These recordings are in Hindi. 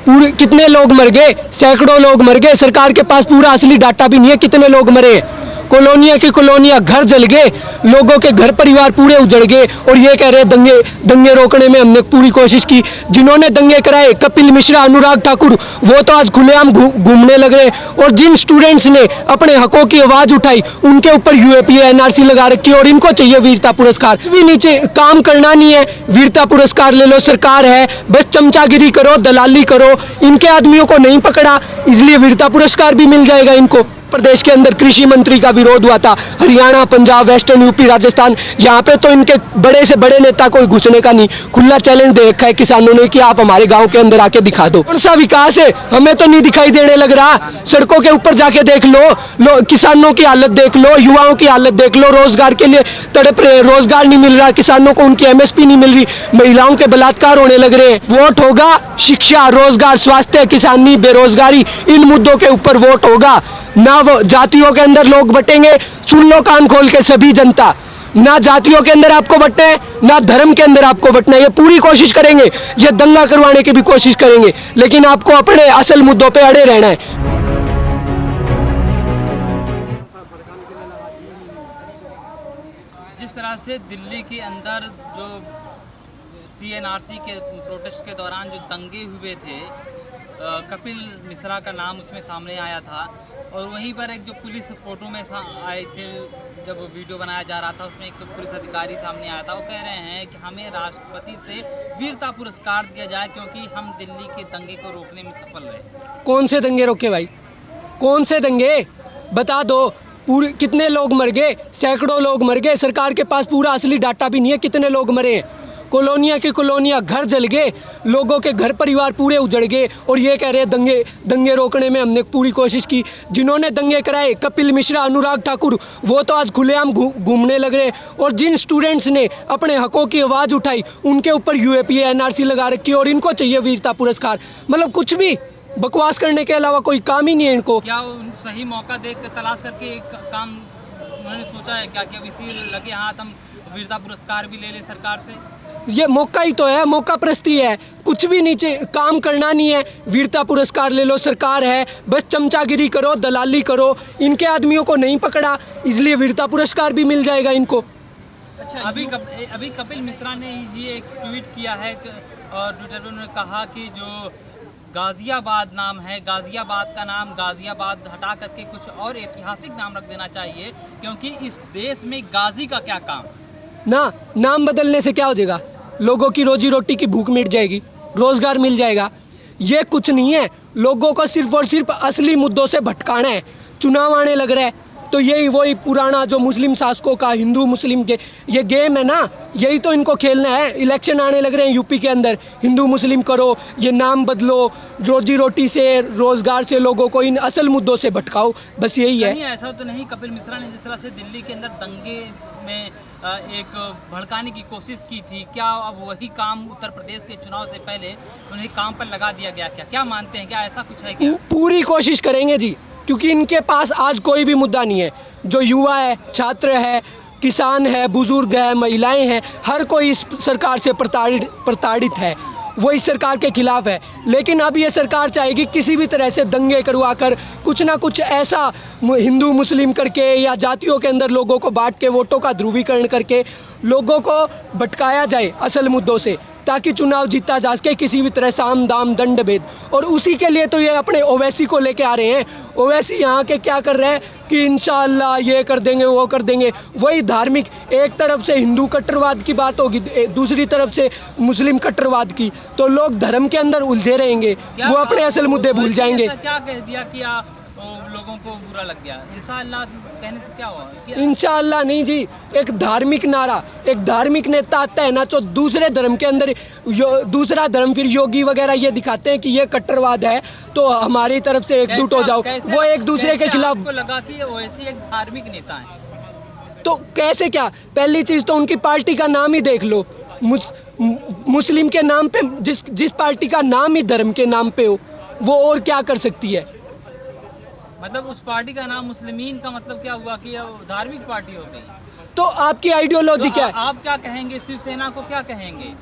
पूरे कितने लोग मर गए, सैकड़ों लोग मर गए। सरकार के पास पूरा असली डाटा भी नहीं है कितने लोग मरे। कॉलोनियां की कॉलोनियां, घर जल गए, लोगों के घर परिवार पूरे उजड़ गए। और ये कह रहे दंगे दंगे रोकने में हमने पूरी कोशिश की। जिन्होंने दंगे कराए, कपिल मिश्रा, अनुराग ठाकुर, वो तो आज खुलेआम घूमने लग रहे। और जिन स्टूडेंट्स ने अपने हकों की आवाज उठाई, उनके ऊपर यूएपीए एनआरसी लगा रखी। और इनको चाहिए वीरता पुरस्कार। भी नीचे काम करना नहीं है, वीरता पुरस्कार ले लो। सरकार है, बस चमचागिरी करो, दलाली करो। इनके आदमियों को नहीं पकड़ा, इसलिए वीरता पुरस्कार भी मिल जाएगा इनको। प्रदेश के अंदर कृषि मंत्री का विरोध हुआ था, हरियाणा, पंजाब, वेस्टर्न यूपी, राजस्थान, यहाँ पे तो इनके बड़े से बड़े नेता कोई घुसने का नहीं। खुला चैलेंज दे रखा है किसानों ने कि आप हमारे गांव के अंदर आके दिखा दो। कौन सा विकास है, हमें तो नहीं दिखाई देने लग रहा। सड़कों के ऊपर जाके देख लो, किसानों की हालत देख लो, युवाओं की हालत देख लो। रोजगार के लिए तड़प रहे, रोजगार नहीं मिल रहा किसानों को, उनकी एमएसपी नहीं मिल रही, महिलाओं के बलात्कार होने लग रहे हैं। वोट होगा शिक्षा, रोजगार, स्वास्थ्य, किसानी, बेरोजगारी, इन मुद्दों के ऊपर वोट होगा। ना वो जातियों के अंदर लोग बटेंगे। सुन लो कान खोल के सभी जनता, ना जातियों के अंदर आपको बटना है, ना धर्म के अंदर आपको बटना है। ये पूरी कोशिश करेंगे, ये दंगा करवाने की भी कोशिश करेंगे, लेकिन आपको अपने असल मुद्दों पे अड़े रहना है। जिस तरह से दिल्ली के अंदर जो सीएनआरसी के प्रोटेस्ट के दौरान जो दंगे हुए थे, कपिल मिश्रा का नाम उसमें सामने आया था। और वहीं पर एक जो पुलिस फोटो में आए थे, जब वीडियो बनाया जा रहा था, उसमें एक पुलिस अधिकारी सामने आया था। वो कह रहे हैं कि हमें राष्ट्रपति से वीरता पुरस्कार दिया जाए क्योंकि हम दिल्ली के दंगे को रोकने में सफल रहे। कौन से दंगे रोके भाई, कौन से दंगे बता दो। पूरे कितने लोग मर गए, सैकड़ों लोग मर गए। सरकार के पास पूरा असली डाटा भी नहीं है कितने लोग मरे हैं। कॉलोनियां की कॉलोनियां, घर जल गए, लोगों के घर परिवार पूरे उजड़ गए। और ये कह रहे दंगे रोकने में हमने पूरी कोशिश की। जिन्होंने दंगे कराए, कपिल मिश्रा, अनुराग ठाकुर, वो तो आज खुलेआम घूमने लग रहे। और जिन स्टूडेंट्स ने अपने हकों की आवाज़ उठाई, उनके ऊपर यूएपीए एनआरसी लगा रखी। और इनको चाहिए वीरता पुरस्कार। मतलब कुछ भी बकवास करने के अलावा कोई काम ही नहीं है इनको। क्या सही मौका देख तलाश करके काम उन्होंने सोचा है क्या कि अब इसी लगे हाथ हम वीरता पुरस्कार भी ले लें सरकार से? ये मौका ही तो है, मौका प्रस्ती है। कुछ भी नीचे काम करना नहीं है, वीरता पुरस्कार ले लो। सरकार है, बस चमचागिरी करो, दलाली करो। इनके आदमियों को नहीं पकड़ा, इसलिए वीरता पुरस्कार भी मिल जाएगा इनको। अच्छा, अभी कपिल मिश्रा ने ये एक ट्वीट किया है और ट्विटर पर उन्होंने कहा कि जो गाजियाबाद नाम है, गाजियाबाद का नाम गाजियाबाद हटा करके कुछ और ऐतिहासिक नाम रख देना चाहिए क्योंकि इस देश में गाजी का क्या काम। ना नाम बदलने से क्या हो जाएगा, लोगों की रोजी रोटी की भूख मिट जाएगी, रोजगार मिल जाएगा। ये कुछ नहीं है, लोगों को सिर्फ और सिर्फ असली मुद्दों से भटकाना है। चुनाव आने लग रहा है तो यही वही पुराना जो मुस्लिम शासकों का हिंदू मुस्लिम के ये गेम है ना, यही तो इनको खेलना है। इलेक्शन आने लग रहे हैं यूपी के अंदर, हिंदू मुस्लिम करो, ये नाम बदलो, रोजी रोटी से, रोजगार से लोगों को इन असल मुद्दों से भटकाओ, बस यही है। नहीं, ऐसा तो नहीं। कपिल मिश्रा ने जिस तरह से दिल्ली के अंदर दंगे में एक भड़काने की कोशिश की थी, क्या अब वही काम उत्तर प्रदेश के चुनाव से पहले उन्हें काम पर लगा दिया गया? क्या मानते हैं, क्या ऐसा कुछ है क्या? पूरी कोशिश करेंगे जी, क्योंकि इनके पास आज कोई भी मुद्दा नहीं है। जो युवा है, छात्र है, किसान है, बुजुर्ग है, महिलाएं हैं, हर कोई इस सरकार से प्रताड़ित है, वो इस सरकार के खिलाफ है। लेकिन अब ये सरकार चाहेगी किसी भी तरह से दंगे करवा कर कुछ ना कुछ ऐसा हिंदू मुस्लिम करके या जातियों के अंदर लोगों को बांट के वोटों का ध्रुवीकरण करके लोगों को भटकाया जाए असल मुद्दों से, ताकि चुनाव जीता जा सके किसी भी तरह साम दाम दंड भेद। और उसी के लिए तो ये अपने ओवैसी को लेके आ रहे हैं। ओवैसी यहाँ के क्या कर रहे हैं कि इंशाअल्लाह ये कर देंगे, वो कर देंगे। वही धार्मिक, एक तरफ से हिंदू कट्टरवाद की बात होगी, दूसरी तरफ से मुस्लिम कट्टरवाद की, तो लोग धर्म के अंदर उलझे रहेंगे, वो अपने असल मुद्दे भूल जाएंगे। क्या कह दिया कि लोगों को बुरा लग गया? इंशाअल्लाह कहने से क्या हुआ? इंशाअल्लाह नहीं जी, एक धार्मिक नारा, एक धार्मिक नेता आता है ना, तो दूसरे धर्म के अंदर दूसरा धर्म, फिर योगी वगैरह ये दिखाते हैं कि ये कट्टरवाद है तो हमारी तरफ से एकजुट हो जाओ। वो एक दूसरे के खिलाफ। आपको लगा कि ये ओवैसी एक धार्मिक नेता है? तो कैसे क्या? पहली चीज तो उनकी पार्टी का नाम ही देख लो। मुस्लिम के नाम पे, जिस पार्टी का नाम ही धर्म के नाम पे हो, वो और क्या कर सकती है? मतलब उस पार्टी का नाम मुस्लिमीन का मतलब क्या हुआ कि धार्मिक पार्टी हो गई? तो आपकी आइडियोलॉजी क्या है? आप क्या कहेंगे, शिवसेना को क्या कहेंगे?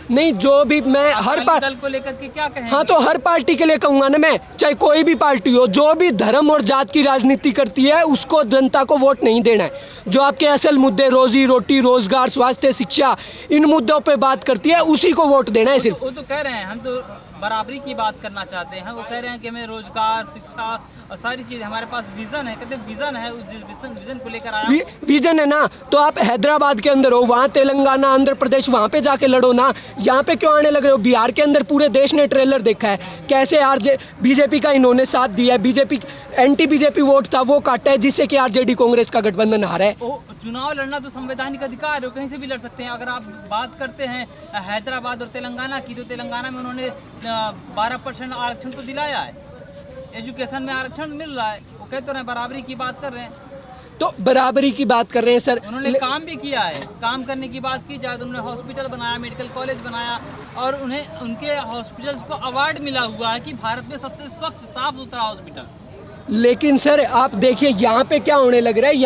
नहीं, जो भी मैं हर अकाली दल को लेकर के क्या कहें? हाँ, तो हर पार्टी के लिए कहूंगा ना मैं, चाहे कोई भी पार्टी हो, जो भी धर्म और जात की राजनीति करती है उसको जनता को वोट नहीं देना है। जो आपके असल मुद्दे रोजी रोटी, रोजगार, स्वास्थ्य, शिक्षा, इन मुद्दों पे बात करती है उसी को वोट देना है सिर्फ। वो तो कह रहे हैं हम तो बराबरी की बात करना चाहते हैं। वो कह रहे हैं कि हमें रोजगार, शिक्षा और सारी चीज़, हमारे पास विजन है, कहते हैं विजन है, उस विजन को लेकर आया। विजन है ना, तो आप हैदराबाद के अंदर हो, वहाँ तेलंगाना, आंध्र प्रदेश, वहाँ पे जाके लड़ो ना। यहाँ पे क्यों आने लग रहे हो? बिहार के अंदर पूरे देश ने ट्रेलर देखा है कैसे बीजेपी का इन्होंने साथ दिया है। बीजेपी एंटी बीजेपी वोट था वो काटा है, जिससे कि आरजेडी कांग्रेस का गठबंधन हारा है। चुनाव लड़ना तो संवैधानिक अधिकार है, कहीं से भी लड़ सकते हैं। अगर आप बात करते हैं हैदराबाद और तेलंगाना की, तो तेलंगाना में उन्होंने 12% आरक्षण तो दिलाया है, एजुकेशन में आरक्षण मिल रहा है। वो कहते हैं बराबरी की बात कर रहे हैं, तो बराबरी की बात कर रहे हैं सर। उन्होंने काम भी किया है। काम करने की बात की जाए तो उन्होंने हॉस्पिटल बनाया, मेडिकल कॉलेज बनाया, और उन्हें उनके हॉस्पिटल्स को अवार्ड मिला हुआ है कि भारत में सबसे स्वच्छ साफ सुथरा हॉस्पिटल। लेकिन सर आप देखिए यहाँ पे क्या होने लग रहा है,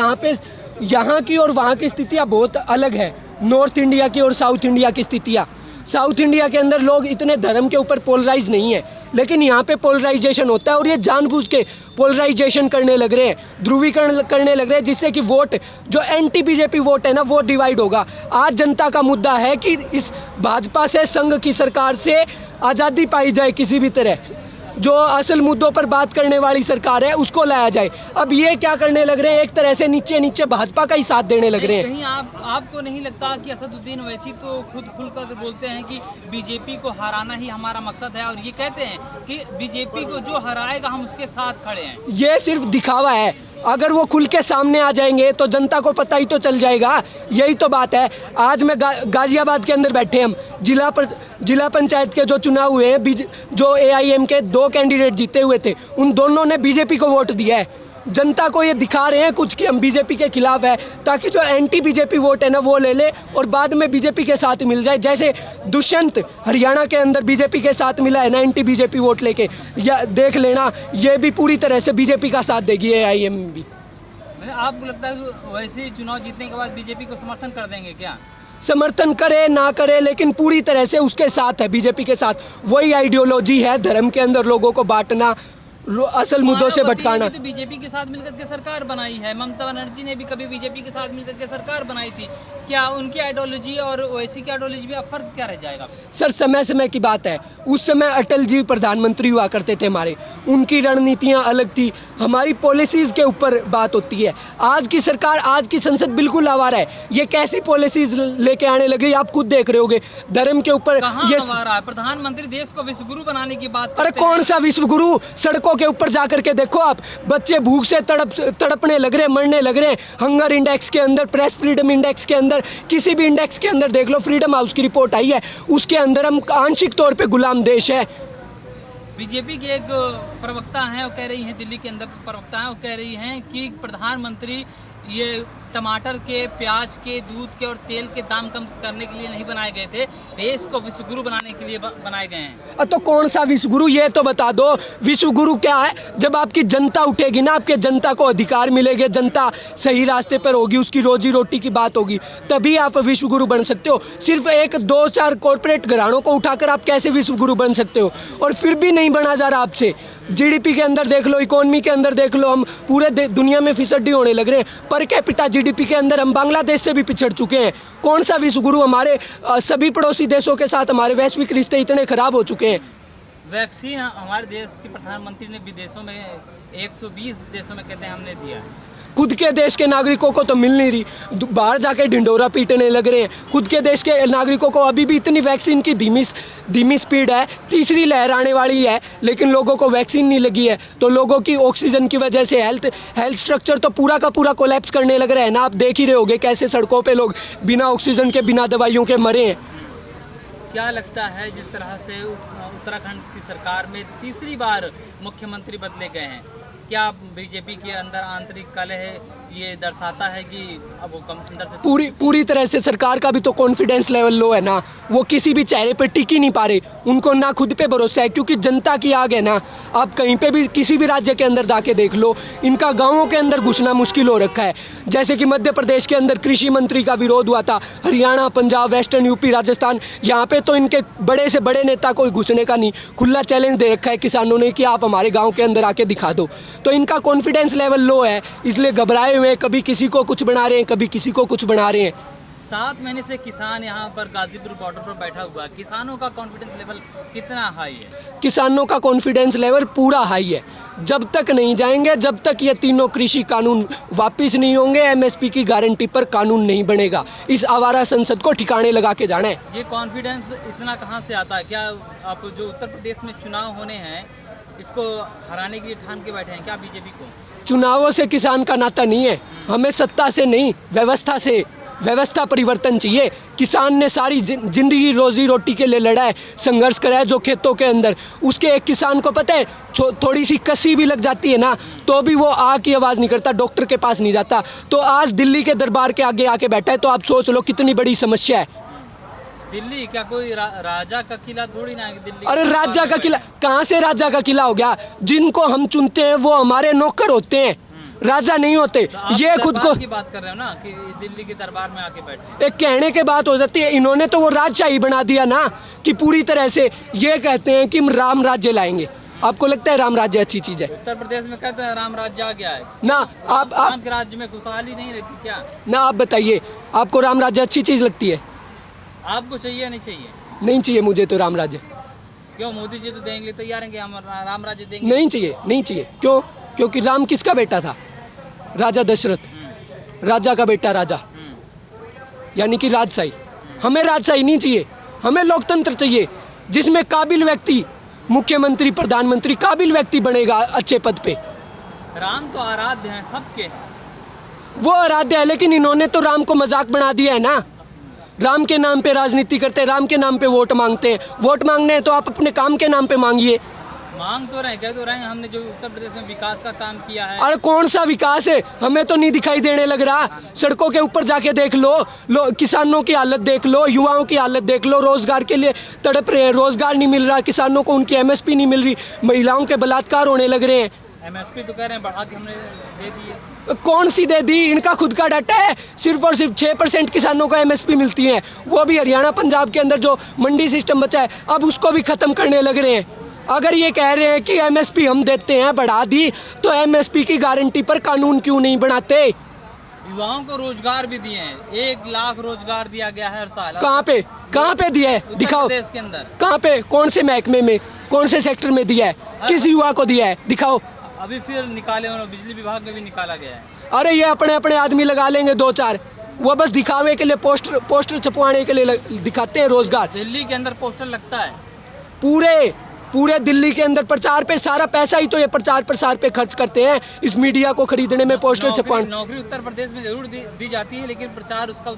यहाँ की और वहाँ की स्थितियाँ बहुत अलग है। नॉर्थ इंडिया की और साउथ इंडिया की स्थितियाँ। साउथ इंडिया के अंदर लोग इतने धर्म के ऊपर पोलराइज नहीं है, लेकिन यहाँ पे पोलराइजेशन होता है, और ये जानबूझ के पोलराइजेशन करने लग रहे हैं, ध्रुवीकरण करने लग रहे हैं, जिससे कि वोट जो एंटी बीजेपी वोट है ना वो डिवाइड होगा। आज जनता का मुद्दा है कि इस भाजपा से, संघ की सरकार से आज़ादी पाई जाए, किसी भी तरह जो असल मुद्दों पर बात करने वाली सरकार है उसको लाया जाए। अब ये क्या करने लग रहे हैं, एक तरह से नीचे नीचे भाजपा का ही साथ देने लग रहे हैं। कहीं आपको नहीं लगता कि असदुद्दीन ओवैसी तो खुद खुलकर बोलते हैं कि बीजेपी को हराना ही हमारा मकसद है, और ये कहते हैं कि बीजेपी को जो हराएगा हम उसके साथ खड़े हैं। ये सिर्फ दिखावा है। अगर वो खुल के सामने आ जाएंगे तो जनता को पता ही तो चल जाएगा। यही तो बात है। आज मैं गाजियाबाद के अंदर बैठे हम, जिला पंचायत के जो चुनाव हुए हैं, जो AIM के 2 कैंडिडेट जीते हुए थे, उन दोनों ने बीजेपी को वोट दिया है। जनता को ये दिखा रहे हैं कुछ कि हम बीजेपी के खिलाफ है, ताकि जो एंटी बीजेपी वोट है ना वो ले ले और बाद में बीजेपी के साथ मिल जाए। जैसे दुष्यंत हरियाणा के अंदर बीजेपी के साथ मिला है ना एंटी बीजेपी वोट लेके, या देख लेना ये भी पूरी तरह से बीजेपी का साथ देगी AIM भी। आपको लगता है कि वैसे ही चुनाव जीतने के बाद बीजेपी को समर्थन कर देंगे क्या? समर्थन करे ना करे, लेकिन पूरी तरह से उसके साथ है, बीजेपी के साथ। वही आइडियोलॉजी है, धर्म के अंदर लोगों को बांटना, असल मुद्दों से भटकाना। तो बीजेपी के साथ मिलकर के सरकार बनाई है, ममता बनर्जी ने भी कभी बीजेपी के साथ मिलकर के सरकार बनाई थी। क्या उनकी आइडियोलॉजी और ओवैसी की आइडियोलॉजी में अब फर्क क्या रह जाएगा? सर समय समय की बात है। उस समय अटल जी प्रधानमंत्री हुआ करते थे हमारे, उनकी रणनीतियां अलग थी, हमारी पॉलिसीज के ऊपर बात होती है। आज की सरकार, आज की संसद बिल्कुल आवारा है। ये कैसी पॉलिसीज लेके आने लगे आप खुद देख रहे होगे। धर्म के ऊपर ये प्रधानमंत्री देश को विश्वगुरु बनाने की बात। अरे कौन सा विश्वगुरु? सड़कों के ऊपर जाकर के देखो आप, बच्चे भूख से तड़पने लग रहे हैं, मरने लग रहे हैं। हंगर इंडेक्स के अंदर, प्रेस फ्रीडम इंडेक्स के अंदर, किसी भी इंडेक्स के अंदर देख लो, फ्रीडम हाउस की रिपोर्ट आई है, उसके अंदर हम आंशिक तौर पे गुलाम देश है। बीजेपी के एक प्रवक्ता हैं, वो कह रही हैं, दिल्ली के अंदर प्रवक्ता हैं, वो कह रही हैं कि प्रधानमंत्री ये टमाटर के, प्याज के, दूध के और तेल के दाम कम करने के लिए नहीं बनाए गए थे, देश को विश्वगुरु बनाने के लिए बनाए गए हैं। तो कौन सा विश्वगुरु, ये तो बता दो। विश्वगुरु क्या है? जब आपकी जनता उठेगी ना, आपके जनता को अधिकार मिलेंगे, जनता सही रास्ते पर होगी, उसकी रोजी रोटी की बात होगी, तभी आप विश्वगुरु बन सकते हो। सिर्फ 1-2-4 कॉर्पोरेट घरानों को उठाकर आप कैसे विश्वगुरु बन सकते हो? और फिर भी नहीं बना जा रहा आपसे। GDP के अंदर देख लो, इकोनॉमी के अंदर देख लो, हम पूरे दुनिया में फिसड्डी होने लग रहे हैं। पर कैपिटा GDP के अंदर हम बांग्लादेश से भी पिछड़ चुके हैं। कौन सा विश्वगुरु? हमारे सभी पड़ोसी देशों के साथ हमारे वैश्विक रिश्ते इतने खराब हो चुके हैं। वैक्सीन हमारे देश के प्रधानमंत्री ने विदेशों में 120 देशों में कहते हैं हमने दिया है। खुद के देश के नागरिकों को तो मिल नहीं रही, बाहर जाके ढिंडोरा पीटने लग रहे हैं। खुद के देश के नागरिकों को अभी भी इतनी वैक्सीन की धीमी स्पीड है, तीसरी लहर आने वाली है, लेकिन लोगों को वैक्सीन नहीं लगी है। तो लोगों की ऑक्सीजन की वजह से हेल्थ स्ट्रक्चर तो पूरा का पूरा कोलैप्स करने लग रहा है ना। आप देख ही रहे होगे कैसे सड़कों पे लोग बिना ऑक्सीजन के, बिना दवाइयों के मरे हैं। क्या लगता है जिस तरह से उत्तराखंड की सरकार में तीसरी बार मुख्यमंत्री बदले गए हैं, क्या बीजेपी के अंदर आंतरिक कलह ये दर्शाता है कि अब वो कम अंदर से पूरी तरह से सरकार का भी तो कॉन्फिडेंस लेवल लो है ना। वो किसी भी चेहरे पे टिक ही नहीं पा रहे, उनको ना खुद पे भरोसा है, क्योंकि जनता की आग है ना। आप कहीं पे भी किसी भी राज्य के अंदर जाके देख लो, इनका गाँवों के अंदर घुसना मुश्किल हो रखा है। जैसे कि मध्य प्रदेश के अंदर कृषि मंत्री का विरोध हुआ था, हरियाणा, पंजाब, वेस्टर्न यूपी, राजस्थान, यहाँ पे तो इनके बड़े से बड़े नेता को घुसने का नहीं, खुला चैलेंज दे रखा है किसानों ने कि आप हमारे गाँव के अंदर आके दिखा दो। तो इनका कॉन्फिडेंस लेवल लो है, इसलिए घबराए हुए, कभी किसी को कुछ बना रहे हैं, कभी किसी को कुछ बना रहे हैं। 7 महीने से किसान यहाँ पर गाजीपुर बॉर्डर पर बैठा हुआ है, किसानों का कॉन्फिडेंस लेवल कितना हाई है? किसानों का कॉन्फिडेंस लेवल पूरा हाई है। जब तक नहीं जाएंगे, जब तक ये तीनों कृषि कानून वापस नहीं होंगे, एमएसपी की गारंटी पर कानून नहीं बनेगा। इस आवारा संसद को ठिकाने लगा के जाना है। ये कॉन्फिडेंस इतना कहाँ से आता है? क्या आप जो उत्तर प्रदेश में चुनाव होने हैं, इसको हराने की ठान के बैठे हैं क्या बीजेपी को? चुनावों से किसान का नाता नहीं है, हमें सत्ता से नहीं, व्यवस्था से, व्यवस्था परिवर्तन चाहिए। किसान ने सारी जिंदगी रोजी रोटी के लिए लड़ा है, संघर्ष करा है, जो खेतों के अंदर, उसके एक किसान को पता है थोड़ी सी कसी भी लग जाती है ना, तो भी वो आग की आवाज़ नहीं करता, डॉक्टर के पास नहीं जाता। तो आज दिल्ली के दरबार के आगे आके बैठा है, तो आप सोच लो कितनी बड़ी समस्या है। दिल्ली क्या कोई राजा का किला थोड़ी ना है दिल्ली? अरे राजा का किला कहाँ से राजा का किला हो गया? जिनको हम चुनते हैं वो हमारे नौकर होते हैं, राजा नहीं होते। तो ये खुद को की बात कर रहे हो ना कि दिल्ली के दरबार में आके बैठे, एक कहने के बात हो जाती है। इन्होंने तो वो राजशाही बना दिया ना कि पूरी तरह से ये कहते हैं कि हम राम राज्य लाएंगे। आपको लगता है राम राज्य अच्छी चीज है? उत्तर प्रदेश में कहते हैं राम राज्य आ गया है ना। आप राम के राज्य में खुशहाली नहीं रहती क्या? ना, आप बताइए, आपको राम राज्य अच्छी चीज लगती है? आपको चाहिए नहीं चाहिए? नहीं चाहिए मुझे तो राम राज्य। क्यों? मोदी जी तो देंगे, तैयार हैं कि हम राम राज्य देंगे? नहीं चाहिए, नहीं चाहिए। क्यों? क्योंकि राम किसका बेटा था? राजा दशरथ, राजा का बेटा राजा, यानी कि राजशाही। हमें राजशाही नहीं चाहिए, हमें लोकतंत्र चाहिए, जिसमें काबिल व्यक्ति, मुख्यमंत्री, प्रधानमंत्री, काबिल व्यक्ति बनेगा अच्छे पद पे। राम तो आराध्य हैं सबके, वो आराध्य है, लेकिन इन्होंने तो राम को मजाक बना दिया है ना। राम के नाम पे राजनीति करते हैं, राम के नाम पे वोट मांगते हैं। वोट मांगने हैं तो आप अपने काम के नाम पे मांगिए। मांग तो रहे, कह तो रहे हैं हमने जो उत्तर प्रदेश में विकास का काम किया है। अरे कौन सा विकास है? हमें तो नहीं दिखाई देने लग रहा। सड़कों के ऊपर जाके देख लो, किसानों की हालत देख लो, युवाओं की हालत देख लो, रोजगार के लिए तड़प रहे हैं, रोजगार नहीं मिल रहा, किसानों को उनकी एमएसपी नहीं मिल रही, महिलाओं के बलात्कार होने लग रहे हैं। एमएसपी तो कह रहे हैं बढ़ा के हमने दे दी है। कौन सी दे दी? इनका खुद का डाटा है, सिर्फ और सिर्फ 6% किसानों को एमएसपी मिलती है, वो भी हरियाणा, पंजाब के अंदर जो मंडी सिस्टम बचा है, अब उसको भी खत्म करने लग रहे हैं। अगर ये कह रहे हैं कि एमएसपी हम देते हैं, बढ़ा दी, तो एमएसपी की गारंटी पर कानून क्यों नहीं बनाते? युवाओं को रोजगार भी दिए हैं, 1 लाख रोजगार दिया गया है हर साल। कहाँ पे दिया है? दिखाओ। देश के अंदर कहाँ पे? कौन से महकमे में, कौन से सेक्टर में दिया है? किस युवा को दिया है? दिखाओ। अभी फिर निकाले, और बिजली विभाग में भी निकाला गया है। अरे ये अपने अपने आदमी लगा लेंगे 2-4, वो बस दिखावे के लिए, पोस्टर छपवाने के लिए दिखाते हैं रोजगार। दिल्ली के अंदर पोस्टर लगता है, पूरे दिल्ली के अंदर प्रचार पे सारा पैसा ही तो ये प्रचार प्रसार पे खर्च करते हैं, इस मीडिया को खरीदने में, पोस्टर छपवाने। नौकरी उत्तर प्रदेश में जरूर दी जाती है, लेकिन प्रचार उसका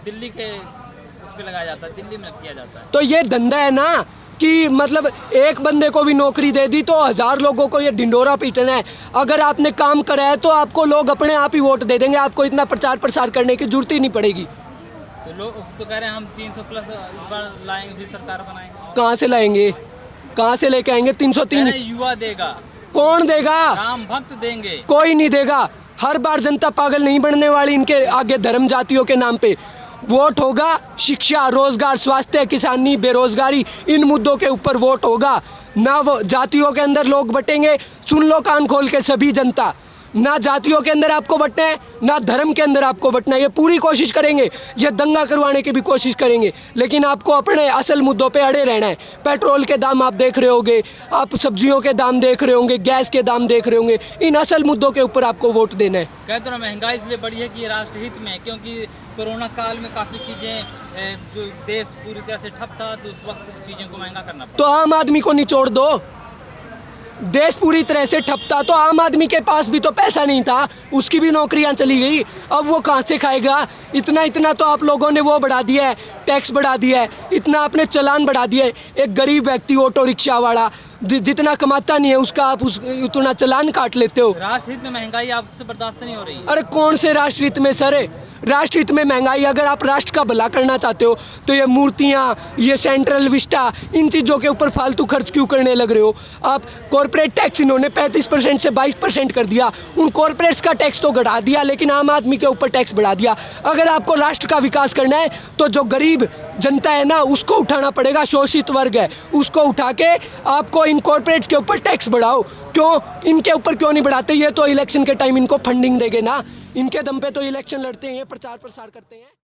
दिल्ली के उस पे लगाया जाता है, दिल्ली में किया जाता है। तो ये धंधा है ना कि मतलब एक बंदे को भी नौकरी दे दी तो 1000 लोगों को ये ढिंडोरा पीटना है। अगर आपने काम करा है तो आपको लोग अपने आप ही वोट दे देंगे, आपको इतना प्रचार प्रसार करने की जरूरत ही नहीं पड़ेगी। तो लोग तो कह रहे हैं हम 300+ इस बार लाएंगे, भी सरकार बनाएंगे। कहाँ से लाएंगे? कहाँ से लेके आएंगे? 303 युवा देगा। कौन देगा? राम भक्त देंगे। कोई नहीं देगा। हर बार जनता पागल नहीं बनने वाली इनके आगे धर्म जातियों के नाम पे। वोट होगा शिक्षा, रोजगार, स्वास्थ्य, किसानी, बेरोजगारी, इन मुद्दों के ऊपर वोट होगा ना। वो जातियों के अंदर लोग बटेंगे, सुन लो कान खोल के सभी जनता, ना जातियों के अंदर आपको बटना है, ना धर्म के अंदर आपको बटना है। ये पूरी कोशिश करेंगे, ये दंगा करवाने की भी कोशिश करेंगे, लेकिन आपको अपने असल मुद्दों पे अड़े रहना है। पेट्रोल के दाम आप देख रहे होंगे, आप सब्जियों के दाम देख रहे होंगे, गैस के दाम देख रहे होंगे, इन असल मुद्दों के ऊपर आपको वोट देना है। कहते हैं महंगाई इसलिए बढ़ी है कि ये राष्ट्रहित में है, क्योंकि कोरोना काल में काफ़ी चीज़ें जो देश पूरी तरह से ठप था, तो उस वक्त चीज़ों को महंगा करना पड़ा। तो आम आदमी को निचोड़ दो, देश पूरी तरह से ठप था, तो आम आदमी के पास भी तो पैसा नहीं था, उसकी भी नौकरियां चली गई, अब वो कहाँ से खाएगा। इतना इतना तो आप लोगों ने वो बढ़ा दिया है, टैक्स बढ़ा दिया है, इतना आपने चालान बढ़ा दिया है। एक गरीब व्यक्ति ऑटो रिक्शा वाला जितना कमाता नहीं है उसका आप उतना चालान काट लेते हो। राष्ट्रहित में महंगाई आपसे बर्दाश्त नहीं हो रही है? अरे कौन से राष्ट्रहित में सर, राष्ट्रहित में महंगाई, अगर आप राष्ट्र का भला करना चाहते हो तो ये मूर्तियाँ, ये सेंट्रल विस्टा, इन चीज़ों के ऊपर फालतू खर्च क्यों करने लग रहे हो आप। कॉर्पोरेट टैक्स इन्होंने 35% से 22% कर दिया, उन कॉर्पोरेट्स का टैक्स तो घटा दिया लेकिन आम आदमी के ऊपर टैक्स बढ़ा दिया। अगर आपको राष्ट्र का विकास करना है तो जो गरीब जनता है ना उसको उठाना पड़ेगा, शोषित वर्ग है उसको उठा के आपको इन कॉर्पोरेट्स के ऊपर टैक्स बढ़ाओ। क्यों इनके ऊपर क्यों नहीं बढ़ाते? ये तो इलेक्शन के टाइम इनको फंडिंग देंगे ना, इनके दम पे तो इलेक्शन लड़ते हैं, प्रचार प्रसार करते हैं।